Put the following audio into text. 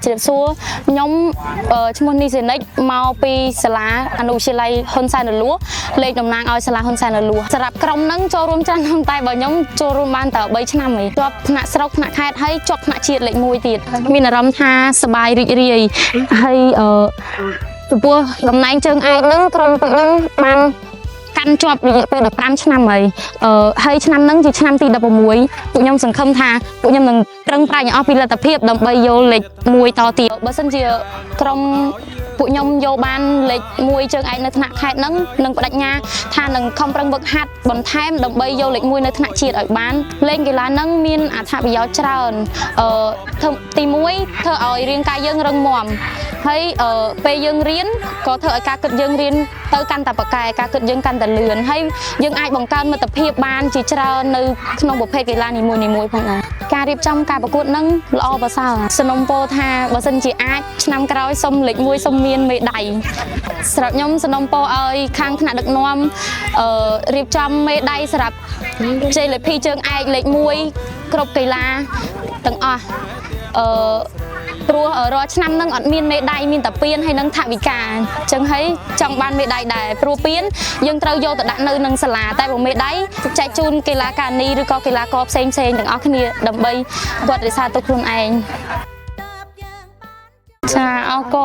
ជ្រាបសួរខ្ញុំឈ្មោះនីសេនិចមកពីសាលាអនុវិទ្យាល័យហ៊ុនសែនរលួសលេខតំណាងឲ្យសាលាហ៊ុនសែនរលួសសម្រាប់ក្រុមហ្នឹងចូលរួមច្រើនហ្នឹងតែបើខ្ញុំចូលរួមបានតែ3ឆ្នាំឯងជាប់ថ្នាក់ស្រុកថ្នាក់ខេត្តហើយជាប់ថ្នាក់ជាតិលេខ1ទៀតមានអារម្មណ៍ថាសប្បាយរីករាយហើយចំពោះតំណែងជើងឯកហ្នឹងក្រុមពួកខ្ញុំបានកាន់ជាប់រយៈពេល15ឆ្នាំហើយឆ្នាំហ្នឹងជាឆ្នាំទី16ពួកខ្ញុំសង្ឃឹមថាពួកខ្ញុំនឹងប្រឹងប្រែងអស់ពីលទ្ធភាពដើម្បីយកលេខ1តទៀតបើសិនជាក្រុមពួកខ្ញុំយកបានលេខ1ជើងឯកនៅថ្នាក់ខេត្តហ្នឹងនឹងបដិញ្ញាថានឹងខំប្រឹងវឹកហាត់បន្ថែមដើម្បីយកលេខ1នៅថ្នាក់ជាតិឲ្យបានលេងកីឡាហ្នឹងមានអត្ថប្រយោជន៍ច្រើនទី1ធ្វើឲ្យរាងកាយយើងរឹងមាំហើយពេលយើងរៀនក៏ធ្វើឲ្យការគិតយើងរៀនទៅកាន់តែប្រកែការគិតយើងកាន់តែលឿនហើយយើងអាចបង្កើនមិត្តភាពបានជាច្រើននៅក្នុងប្រភេទកីឡានីមួយៗផងដែរការរៀបចំការប្រកួតហ្នឹងល្អប្រសើរសនំពោថាបើសិនជាអាចឆ្នាំក្រោយសុំលេខ1សុំមានមេដាយសម្រាប់ខ្ញុំសនំពោឲ្យខាងថ្នាក់ដឹកនាំរៀបចំមេដាយសម្រាប់ជ័យលាភីជើងឯកលេខ1គ្រប់កីឡាទាំងអស់ព្រោះរាល់ឆ្នាំហ្នឹងអត់មានមេដាយមានតែពានហើយនឹងថវិកាអញ្ចឹងហើយចង់បានមេដាយដែរព្រោះពានយើងត្រូវយកទៅដាក់នៅនឹងសាលាតែបើមេដាយចែកជូនកីឡាកានីឬក៏កីឡាករផ្សេងទាំងអស់គ្នាដើម្បីគាត់រក្សាទុកខ្លួនឯងចាអរគុណ